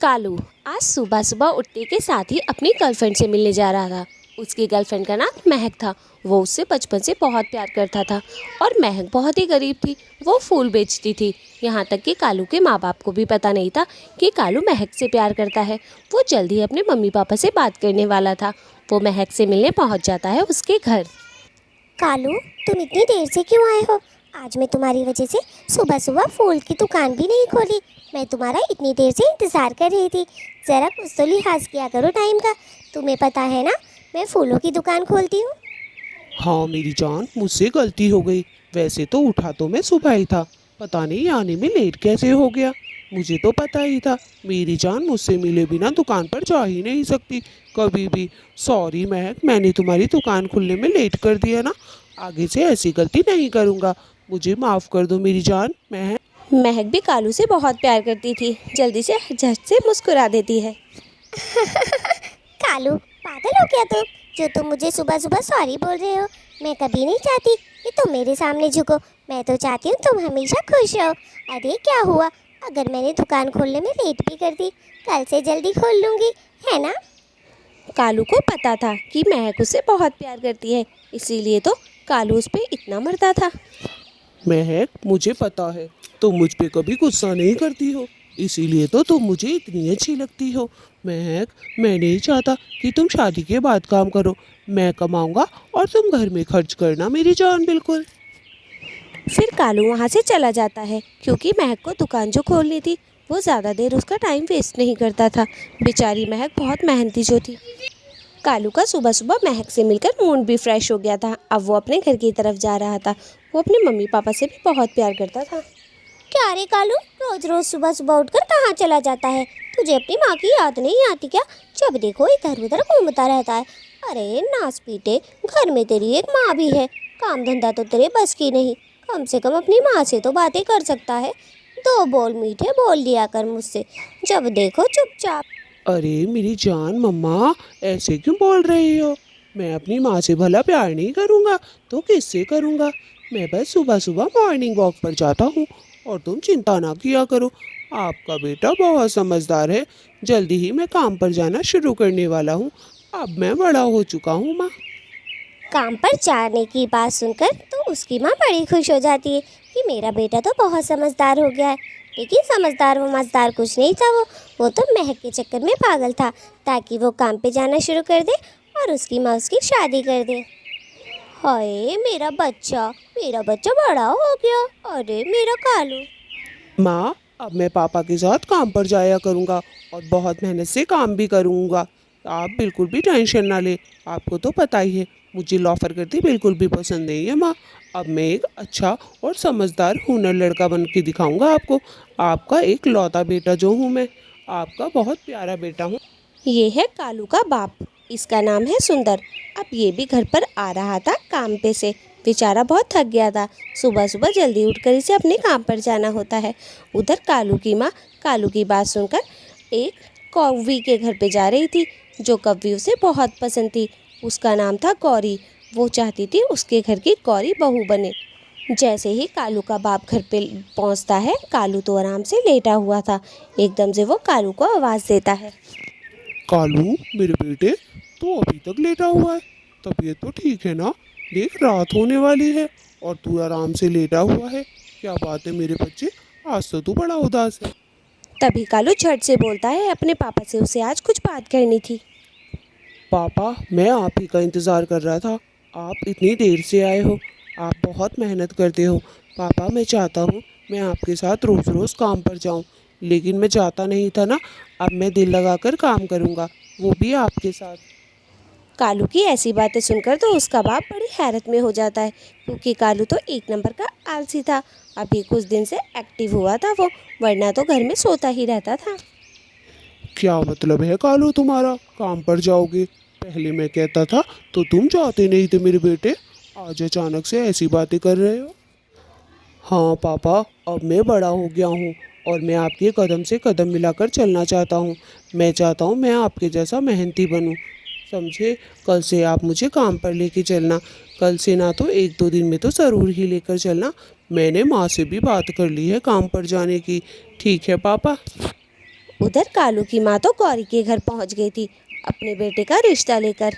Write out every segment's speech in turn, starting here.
कालू आज सुबह सुबह उठने के साथ ही अपनी गर्लफ्रेंड से मिलने जा रहा था। उसकी गर्लफ्रेंड का नाम महक था। वो उससे बचपन से बहुत प्यार करता था और महक बहुत ही गरीब थी। वो फूल बेचती थी। यहाँ तक कि कालू के माँ बाप को भी पता नहीं था कि कालू महक से प्यार करता है। वो जल्दी ही अपने मम्मी पापा से बात करने वाला था। वो महक से मिलने पहुँच जाता है उसके घर। कालू, तुम इतनी देर से क्यों आए हो? आज मैं तुम्हारी वजह से सुबह सुबह फूल की दुकान भी नहीं खोली। मैं तुम्हारा इतनी देर से इंतज़ार कर रही थी। ज़रा कुछ तो लिहाज किया करो टाइम का। तुम्हें पता है ना, मैं फूलों की दुकान खोलती हूँ। हाँ मेरी जान, मुझसे गलती हो गई। वैसे तो उठा तो मैं सुबह ही था, पता नहीं आने में लेट कैसे हो गया। मुझे तो पता ही था मेरी जान मुझसे मिले बिना दुकान पर जा ही नहीं सकती कभी भी। सॉरी महक, मैंने तुम्हारी दुकान खुलने में लेट कर दिया ना। आगे से ऐसी गलती नहीं करूँगा। मुझे माफ़ कर दो मेरी जान। महक भी कालू से बहुत प्यार करती थी। जल्दी से झट से मुस्कुरा देती है। कालू, पागल हो क्या तुम, जो तुम मुझे सुबह सुबह सॉरी बोल रहे हो? मैं कभी नहीं चाहती कि तुम मेरे सामने झुको। मैं तो चाहती हूँ तुम हमेशा खुश रहो। अरे क्या हुआ, अगर मैंने दुकान खोलने में लेट भी कर दी, कल से जल्दी खोल लूँगी, है ना? कालू को पता था कि महक उससे बहुत प्यार करती है, इसीलिए तो कालू उस पर इतना मरता था। महक, मुझे पता है तुम मुझ पे कभी गुस्सा नहीं करती हो, इसीलिए तो तुम मुझे इतनी अच्छी लगती हो। महक, मैं नहीं चाहता कि तुम शादी के बाद काम करो। मैं कमाऊंगा और तुम घर में खर्च करना मेरी जान, बिल्कुल। फिर कालू वहाँ से चला जाता है क्योंकि महक को दुकान जो खोलनी थी वो ज़्यादा देर उसका टाइम वेस्ट नहीं करता था। बेचारी महक बहुत मेहनती जो थी। कालू का सुबह सुबह महक से मिलकर मूड भी फ्रेश हो गया था। अब वो अपने घर की तरफ जा रहा था। वो अपने मम्मी पापा से भी बहुत प्यार करता था। क्या रे कालू, रोज रोज सुबह सुबह उठकर कहाँ चला जाता है? तुझे अपनी माँ की याद नहीं आती क्या? जब देखो इधर उधर घूमता रहता है। अरे नास पीटे, घर में तेरी एक माँ भी है। काम धंधा तो तेरे बस की नहीं। कम से कम अपनी माँ से तो बातें कर सकता है। दो बोल मीठे बोल लिया कर मुझसे, जब देखो चुपचाप। अरे मेरी जान मम्मा, ऐसे क्यों बोल रही हो? मैं अपनी माँ से भला प्यार नहीं करूँगा तो किससे करूँगा? मैं बस सुबह सुबह मॉर्निंग वॉक पर जाता हूँ। और तुम चिंता ना किया करो, आपका बेटा बहुत समझदार है। जल्दी ही मैं काम पर जाना शुरू करने वाला हूँ। अब मैं बड़ा हो चुका हूँ माँ। काम पर जाने की बात सुनकर तो उसकी माँ बड़ी खुश हो जाती है कि मेरा बेटा तो बहुत समझदार हो गया है। लेकिन समझदार व मझदार कुछ नहीं था। वो तो महक के चक्कर में पागल था, ताकि वो काम पे जाना शुरू कर दे और उसकी माँ उसकी शादी कर दे। हाय मेरा बच्चा बड़ा हो गया। अरे मेरा कालू। माँ, अब मैं पापा के साथ काम पर जाया करूँगा और बहुत मेहनत से काम भी करूँगा। आप बिल्कुल भी टेंशन ना ले। आपको तो पता ही है मुझे लॉफर करती बिल्कुल भी पसंद नहीं है माँ। अब मैं एक अच्छा और समझदार हुनर लड़का बन के दिखाऊँगा आपको। आपका एक लौता बेटा जो हूँ मैं, आपका बहुत प्यारा बेटा हूँ। ये है कालू का बाप। इसका नाम है सुंदर। अब ये भी घर पर आ रहा था काम पे से। बेचारा बहुत थक गया था। सुबह सुबह जल्दी उठकर इसे अपने काम पर जाना होता है। उधर कालू की माँ कालू की बात सुनकर एक कौवी के घर पे जा रही थी, जो कौवी उसे बहुत पसंद थी। उसका नाम था गौरी। वो चाहती थी उसके घर की गौरी बहू बने। जैसे ही कालू का बाप घर पे पहुंचता है, कालू तो आराम से लेटा हुआ था। एकदम से वो कालू को आवाज़ देता है। कालू मेरे बेटे, तू अभी तक लेटा हुआ है? तबीयत तो ठीक है ना? देख रात होने वाली है और तू आराम से लेटा हुआ है। क्या बात है मेरे बच्चे, आज तो तू बड़ा उदास है। तभी कालू झट से बोलता है अपने पापा से उसे आज कुछ बात करनी थी। पापा, मैं आप ही का इंतज़ार कर रहा था। आप इतनी देर से आए हो। आप बहुत मेहनत करते हो। पापा, मैं चाहता हूँ मैं आपके साथ रोज़ रोज़ काम पर जाऊँ, लेकिन मैं चाहता नहीं था ना। अब मैं दिल लगाकर काम करूँगा, वो भी आपके साथ। कालू की ऐसी बातें सुनकर तो उसका बाप बड़ी हैरत में हो जाता है, क्योंकि कालू तो एक नंबर का आलसी था। अभी कुछ दिन से एक्टिव हुआ था वो, वरना तो घर में सोता ही रहता था। क्या मतलब है कालू तुम्हारा, काम पर जाओगे? पहले मैं कहता था तो तुम जाते नहीं थे मेरे बेटे। आज अचानक से ऐसी बातें कर रहे हो। हाँ पापा, अब मैं बड़ा हो गया हूँ और मैं आपके कदम से कदम मिलाकर चलना चाहता हूँ। मैं चाहता हूँ मैं आपके जैसा मेहनती बनूँ, समझे? कल से आप मुझे काम पर लेके चलना। कल से ना तो एक दो दिन में तो ज़रूर ही लेकर चलना। मैंने माँ से भी बात कर ली है काम पर जाने की। ठीक है पापा? उधर कालू की माँ तो गौरी के घर पहुंच गई थी अपने बेटे का रिश्ता लेकर।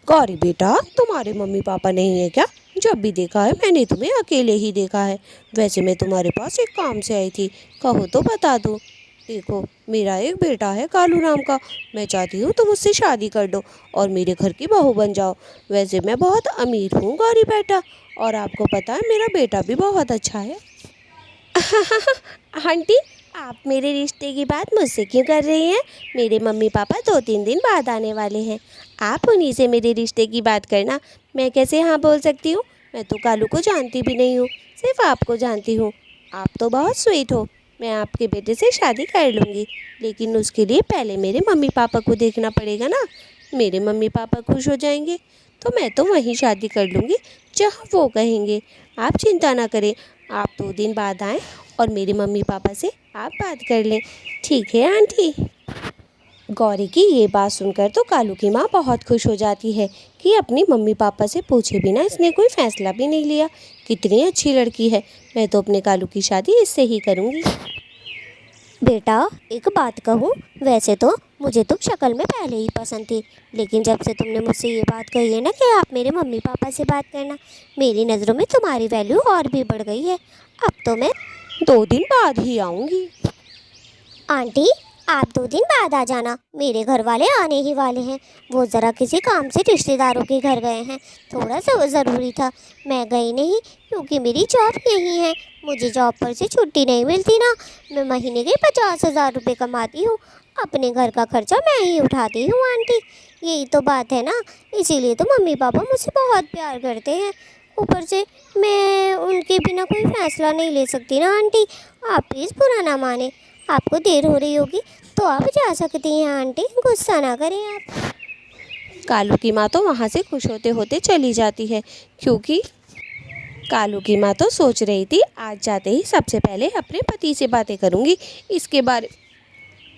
गौरी बेटा, तुम्हारे मम्मी पापा नहीं है क्या? जब भी देखा है मैंने तुम्हें अकेले ही देखा है। वैसे मैं तुम्हारे पास एक काम से आई थी, कहो तो बता दूँ। देखो, मेरा एक बेटा है कालू नाम का। मैं चाहती हूँ तुम उससे शादी कर दो और मेरे घर की बहू बन जाओ। वैसे मैं बहुत अमीर हूँ गौरी बेटा, और आपको पता है मेरा बेटा भी बहुत अच्छा है। आंटी, आप मेरे रिश्ते की बात मुझसे क्यों कर रही हैं? मेरे मम्मी पापा 2-3 दिन बाद आने वाले हैं। आप उन्हीं से मेरे रिश्ते की बात करना। मैं कैसे हाँ बोल सकती हूँ? मैं तो कालू को जानती भी नहीं हूँ, सिर्फ आपको जानती हूँ। आप तो बहुत स्वीट हो। मैं आपके बेटे से शादी कर लूँगी, लेकिन उसके लिए पहले मेरे मम्मी पापा को देखना पड़ेगा ना। मेरे मम्मी पापा खुश हो जाएंगे तो मैं तो वहीं शादी कर लूँगी जहाँ वो कहेंगे। आप चिंता ना करें, आप 2 दिन बाद आएँ और मेरे मम्मी पापा से आप बात कर लें। ठीक है आंटी? गौरी की ये बात सुनकर तो कालू की माँ बहुत खुश हो जाती है कि अपनी मम्मी पापा से पूछे बिना इसने कोई फैसला भी नहीं लिया। कितनी अच्छी लड़की है, मैं तो अपने कालू की शादी इससे ही करूँगी। बेटा, एक बात कहूँ, वैसे तो मुझे तुम शक्ल में पहले ही पसंद थी, लेकिन जब से तुमने मुझसे ये बात कही है ना कि आप मेरे मम्मी पापा से बात करना, मेरी नज़रों में तुम्हारी वैल्यू और भी बढ़ गई है। अब तो मैं 2 दिन बाद ही आऊँगी। आंटी, आप 2 दिन बाद आ जाना, मेरे घर वाले आने ही वाले हैं। वो ज़रा किसी काम से रिश्तेदारों के घर गए हैं, थोड़ा सा ज़रूरी था। मैं गई नहीं क्योंकि मेरी जॉब यहीं है। मुझे जॉब पर से छुट्टी नहीं मिलती ना। मैं महीने के 50,000 रुपये कमाती हूँ, अपने घर का खर्चा मैं ही उठाती हूँ आंटी। यही तो बात है ना, इसीलिए तो मम्मी पापा मुझसे बहुत प्यार करते हैं। ऊपर से मैं उनके बिना कोई फ़ैसला नहीं ले सकती ना आंटी। आप प्लीज़ बुरा ना माने। आपको देर हो रही होगी तो आप जा सकती हैं आंटी, गुस्सा ना करें आप। कालू की माँ तो वहाँ से खुश होते होते चली जाती है, क्योंकि कालू की माँ तो सोच रही थी आज जाते ही सबसे पहले अपने पति से बातें करूँगी इसके बारे।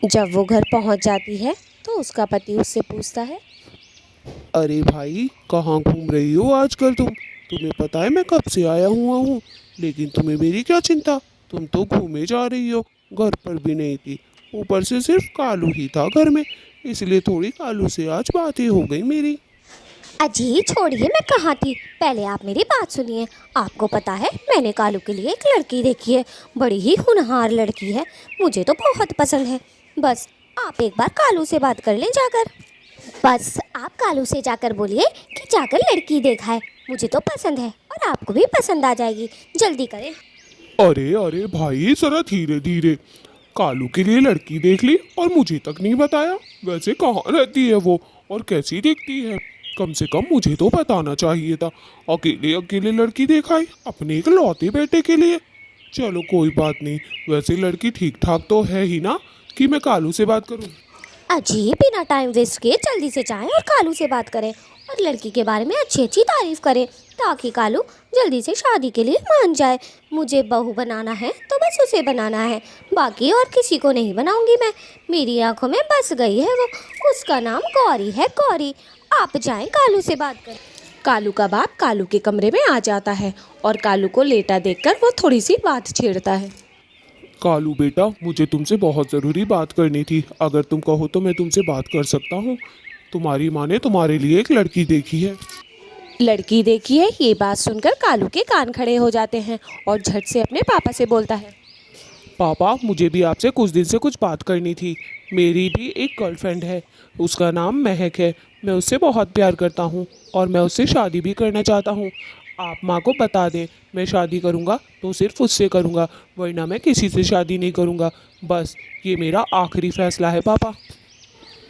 जब वो घर पहुँच जाती है तो उसका पति उससे पूछता है, अरे भाई, कहाँ घूम रही हो आजकल तुम? तुम्हें पता है मैं कब से आया हुआ हूँ, लेकिन तुम्हें मेरी क्या चिंता? तुम तो घूमे जा रही हो, घर पर भी नहीं थी। ऊपर से सिर्फ कालू ही था घर में, इसलिए थोड़ी कालू से आज बातें हो गई मेरी। अजी छोड़िए, मैं कहाँ थी, पहले आप मेरी बात सुनिए। आपको पता है मैंने कालू के लिए एक लड़की देखी है, बड़ी ही होनहार लड़की है, मुझे तो बहुत पसंद है। बस आप एक बार कालू से बात कर लें जाकर। बस आप कालू से जाकर बोलिए कि जाकर लड़की देखा है, मुझे तो पसंद है और आपको भी पसंद आ जाएगी। जल्दी करें। अरे अरे भाई, जरा धीरे धीरे। कालू के लिए लड़की देख ली और मुझे तक नहीं बताया। वैसे कहाँ रहती है वो और कैसी दिखती है? कम से कम मुझे तो बताना चाहिए था। अकेले अकेले लड़की देखा है अपने एक लौते बेटे के लिए। चलो कोई बात नहीं, वैसे लड़की ठीक ठाक तो है ही ना कि मैं कालू से बात करूं? अजी बिना टाइम वेस्ट किए जल्दी से जाएं और कालू से बात करें और लड़की के बारे में अच्छी अच्छी तारीफ करें, ताकि कालू जल्दी से शादी के लिए मान जाए। मुझे बहू बनाना है तो बस उसे बनाना है, बाकी और किसी को नहीं बनाऊंगी मैं। मेरी आंखों में बस गई है वो, उसका नाम गौरी है, गौरी। आप जाएं कालू से बात करें। कालू का बाप कालू के कमरे में आ जाता है और कालू को लेटा देखकर वो थोड़ी सी बात छेड़ता है। कालू बेटा, मुझे तुमसे बहुत ज़रूरी बात करनी थी। अगर तुम कहो तो मैं तुमसे बात कर सकता हूँ। तुम्हारी माँ ने तुम्हारे लिए एक लड़की देखी है। लड़की देखी है, ये बात सुनकर कालू के कान खड़े हो जाते हैं और झट से अपने पापा से बोलता है, पापा, मुझे भी आपसे कुछ दिन से कुछ बात करनी थी। मेरी भी एक गर्लफ्रेंड है, उसका नाम महक है। मैं उससे बहुत प्यार करता हूँ और मैं उससे शादी भी करना चाहता हूँ। आप माँ को बता दें, मैं शादी करूँगा तो सिर्फ उससे करूँगा, वरना मैं किसी से शादी नहीं करूँगा। बस ये मेरा आखिरी फैसला है पापा।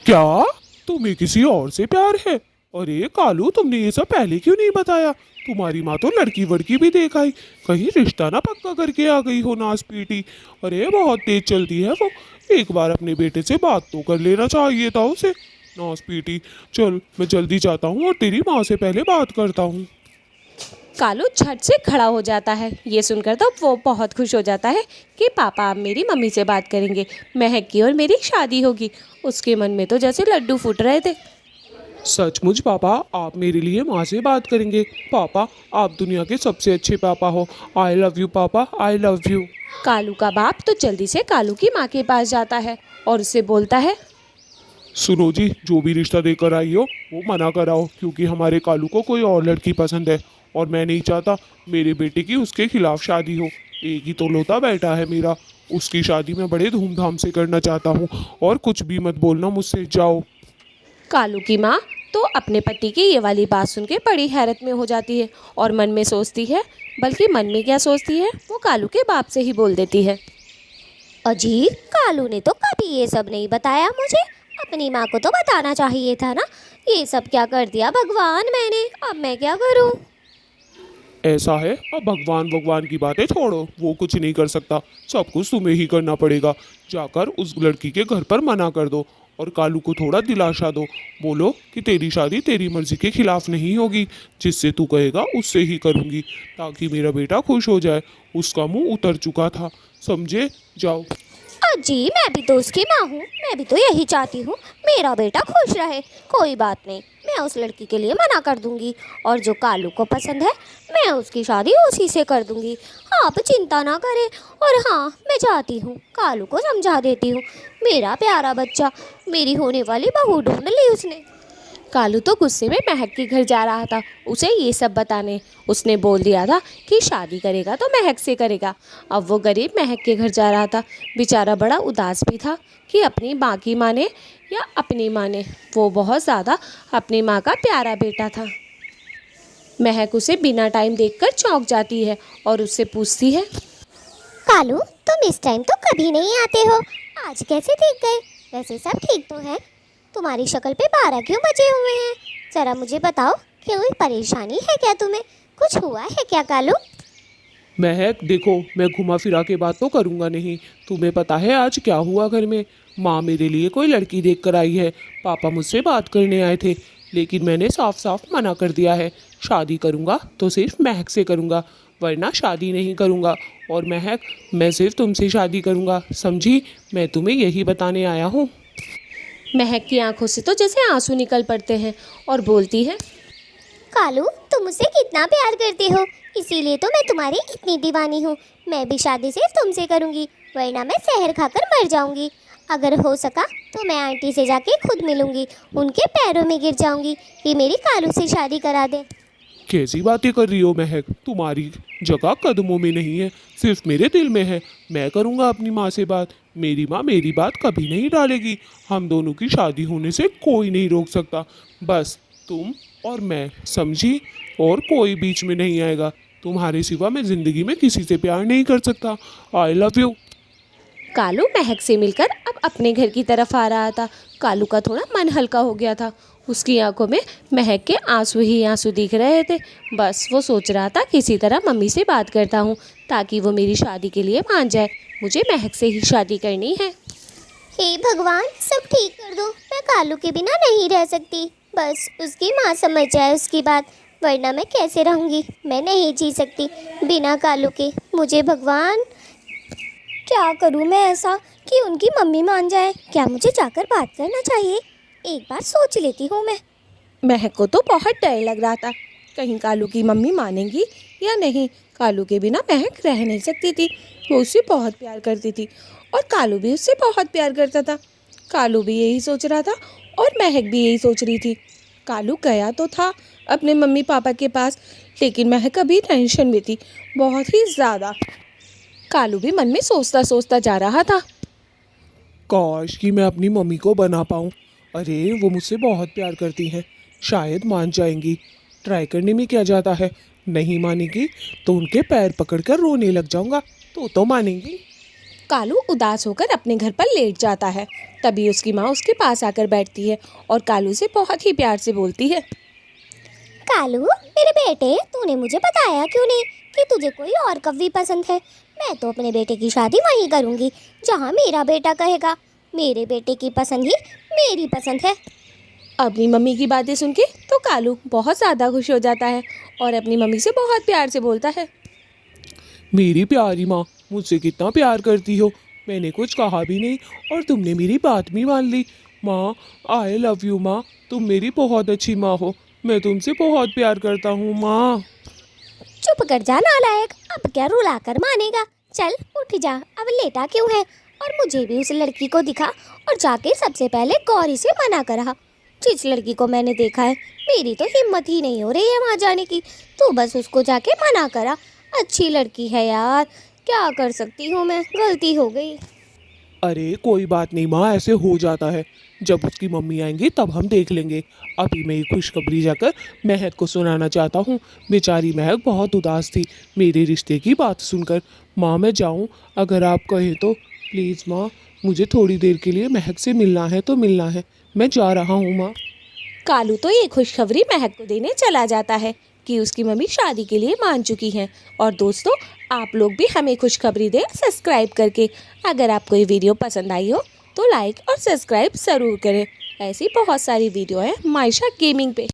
क्या तुम्हें किसी और से प्यार है? अरे कालू, तुमने ये सब पहले क्यों नहीं बताया? तुम्हारी माँ तो लड़की वड़की भी देख आई, कहीं रिश्ता ना पक्का करके आ गई हो नास पीटी। अरे बहुत तेज चलती है वो, एक बार अपने बेटे से बात तो कर लेना चाहिए था उसे। नास पीटी। चल मैं जल्दी जाता हूँ और तेरी माँ से पहले बात करता हूँ। कालू झट से खड़ा हो जाता है। ये सुनकर तो वो बहुत खुश हो जाता है कि पापा अब मेरी मम्मी से बात करेंगे, महक की और मेरी शादी होगी। उसके मन में तो जैसे लड्डू फूट रहे थे। सचमुच पापा, आप मेरे लिए माँ से बात करेंगे? पापा, आप दुनिया के सबसे अच्छे पापा हो। आई लव यू पापा, आई लव यू। कालू का बाप तो जल्दी से कालू की माँ के पास जाता है और उससे बोलता है, सुनो जी, जो भी रिश्ता देकर आई हो वो मना कराओ, क्योंकि हमारे कालू को कोई और लड़की पसंद है और मैं नहीं चाहता मेरे बेटे की उसके खिलाफ शादी हो। एक ही तो लौता बेटा है मेरा, उसकी शादी मैं बड़े धूमधाम से करना चाहता हूँ। और कुछ भी मत बोलना मुझसे, जाओ। कालू की माँ तो अपने पति की ये वाली बात सुन के बड़ी हैरत में हो जाती है और मन में सोचती है, बल्कि मन में क्या सोचती है वो कालू के बाप से ही बोल देती है। अजी, कालू ने तो कभी ये सब नहीं बताया मुझे। अपनी माँ को तो बताना चाहिए था ना। ये सब क्या कर दिया भगवान मैंने, अब मैं क्या करूँ। ऐसा है, अब भगवान की बातें छोड़ो, वो कुछ नहीं कर सकता, सब कुछ तुम्हें ही करना पड़ेगा। जाकर उस लड़की के घर पर मना कर दो और कालू को थोड़ा दिलासा दो। बोलो कि तेरी शादी तेरी मर्जी के खिलाफ नहीं होगी, जिससे तू कहेगा उससे ही करूँगी, ताकि मेरा बेटा खुश हो जाए। उसका मुंह उतर चुका था, समझे? जाओ। अजी, मैं भी तो उसकी माँ हूँ, मैं भी तो यही चाहती हूँ मेरा बेटा खुश रहे। कोई बात नहीं, मैं उस लड़की के लिए मना कर दूंगी और जो कालू को पसंद है मैं उसकी शादी उसी से कर दूंगी। आप चिंता ना करें। और हाँ, मैं जाती हूँ, कालू को समझा देती हूँ। मेरा प्यारा बच्चा, मेरी होने वाली बहू ढूंढ ली उसने। कालू तो गुस्से में महक के घर जा रहा था उसे ये सब बताने। उसने बोल दिया था कि शादी करेगा तो महक से करेगा। अब वो गरीब महक के घर जा रहा था। बेचारा बड़ा उदास भी था कि अपनी माँ की माने या अपनी माने। वो बहुत ज़्यादा अपनी माँ का प्यारा बेटा था। महक उसे बिना टाइम देखकर चौंक जाती है और उससे पूछती है, कालू, तुम इस टाइम तो कभी नहीं आते हो, आज कैसे दिख गए? वैसे सब ठीक तो है? तुम्हारी शक्ल पे 12 क्यों बजे हुए हैं? जरा मुझे बताओ, कोई परेशानी है क्या तुम्हें? कुछ हुआ है क्या कालू? महक देखो, मैं घुमा फिरा के बात तो करूँगा नहीं। तुम्हें पता है आज क्या हुआ घर में? माँ मेरे लिए कोई लड़की देख कर आई है। पापा मुझसे बात करने आए थे, लेकिन मैंने साफ साफ मना कर दिया है। शादी करूँगा तो सिर्फ महक से करूँगा, वरना शादी नहीं करूँगा। और महक, मैं सिर्फ तुमसे शादी करूँगा, समझी? मैं तुम्हें यही बताने आया हूँ। महक की आंखों से तो जैसे आंसू निकल पड़ते हैं और बोलती है, कालू, तुम मुझसे कितना प्यार करते हो, इसीलिए तो मैं तुम्हारी इतनी दीवानी हूँ। मैं भी शादी सिर्फ तुमसे करूँगी, वरना मैं जहर खाकर मर जाऊँगी। अगर हो सका तो मैं आंटी से जाके खुद मिलूँगी, उनके पैरों में गिर जाऊँगी कि मेरी कालू से शादी करा दे। कैसी बातें कर रही हो महक? तुम्हारी जगह कदमों में नहीं है, सिर्फ मेरे दिल में है। मैं करूँगा अपनी माँ से बात। मेरी माँ मेरी बात कभी नहीं टालेगी। हम दोनों की शादी होने से कोई नहीं रोक सकता, बस तुम और मैं, समझी? और कोई बीच में नहीं आएगा। तुम्हारे सिवा मैं ज़िंदगी में किसी से प्यार नहीं कर सकता। I love you. कालू महक से मिलकर अब अपने घर की तरफ आ रहा था। कालू का थोड़ा मन हल्का हो गया था। उसकी आंखों में महक के आंसू ही आंसू दिख रहे थे। बस वो सोच रहा था किसी तरह मम्मी से बात करता हूँ ताकि वो मेरी शादी के लिए मान जाए। मुझे महक से ही शादी करनी है। हे भगवान, सब ठीक कर दो। मैं कालू के बिना नहीं रह सकती। बस उसकी माँ समझ जाए उसकी बात, वरना मैं कैसे रहूँगी? मैं नहीं जी सकती बिना कालू के। मुझे भगवान, क्या करूँ मैं ऐसा कि उनकी मम्मी मान जाए? क्या मुझे जाकर बात करना चाहिए? एक बार सोच लेती हूँ मैं। महक को तो बहुत डर लग रहा था, कहीं कालू की मम्मी मानेंगी या नहीं। कालू के बिना महक रह नहीं सकती थी। वो उससे बहुत प्यार करती थी और कालू भी उससे बहुत प्यार करता था। कालू भी यही सोच रहा था और महक भी यही सोच रही थी। कालू गया तो था अपने मम्मी पापा के पास, लेकिन महक अभी टेंशन में थी, बहुत ही ज़्यादा। कालू भी मन में सोचता सोचता जा रहा था। काश कि मैं अपनी मम्मी को बना पाऊँ। अरे वो मुझसे बहुत प्यार करती हैं, शायद मान जाएंगी। ट्राई करने में क्या जाता है? नहीं मानेगी तो उनके पैर पकड़कर रोने लग जाऊंगा, तो मानेंगी। कालू उदास होकर अपने घर पर लेट जाता है। तभी उसकी माँ उसके पास आकर बैठती है और कालू से बहुत ही प्यार से बोलती है, कालू, मेरे बेटे, तूने मुझे बताया क्यों नहीं कि तुझे कोई और कवि पसंद है? मैं तो अपने बेटे की शादी वहीं करूँगी जहाँ मेरा बेटा कहेगा। मेरे बेटे की पसंद ही मेरी पसंद है। अपनी मम्मी की बातें सुन के तो कालू बहुत ज़्यादा खुश हो जाता है और अपनी मम्मी से बहुत प्यार से बोलता है, मेरी प्यारी माँ, मुझसे कितना प्यार करती हो। मैंने कुछ कहा भी नहीं और तुमने मेरी बात भी मान ली। माँ आई लव यू माँ, तुम मेरी बहुत अच्छी माँ हो, मैं तुमसे बहुत प्यार करता हूँ माँ। चुप कर जा नालायक, अब क्या रुला कर मानेगा। चल उठ जा, अब लेटा क्यों है। और मुझे भी उस लड़की को दिखा और जाके सबसे पहले गौरी से मना करा। जिस लड़की को मैंने देखा है, मेरी तो हिम्मत ही नहीं हो रही है वहाँ जाने की, तो बस उसको जाके मना करा। अच्छी लड़की है यार, क्या कर सकती हूँ मैं, गलती हो गई। अरे कोई बात नहीं माँ, ऐसे हो जाता है, जब उसकी मम्मी आएंगी तब हम देख लेंगे। अभी मैं ये खुशखबरी जाकर महक को सुनाना चाहता हूँ। बेचारी महक बहुत उदास थी मेरे रिश्ते की बात सुनकर। माँ मैं जाऊँ? अगर आप कहें तो प्लीज़ माँ, मुझे थोड़ी देर के लिए महक से मिलना है तो मिलना है, मैं जा रहा हूँ माँ। कालू तो ये खुशखबरी महक को देने चला जाता है कि उसकी मम्मी शादी के लिए मान चुकी हैं। और दोस्तों, आप लोग भी हमें खुशखबरी दें सब्सक्राइब करके। अगर आपको ये वीडियो पसंद आई हो तो लाइक और सब्सक्राइब ज़रूर करें। ऐसी बहुत सारी वीडियो है मायशा गेमिंग पे।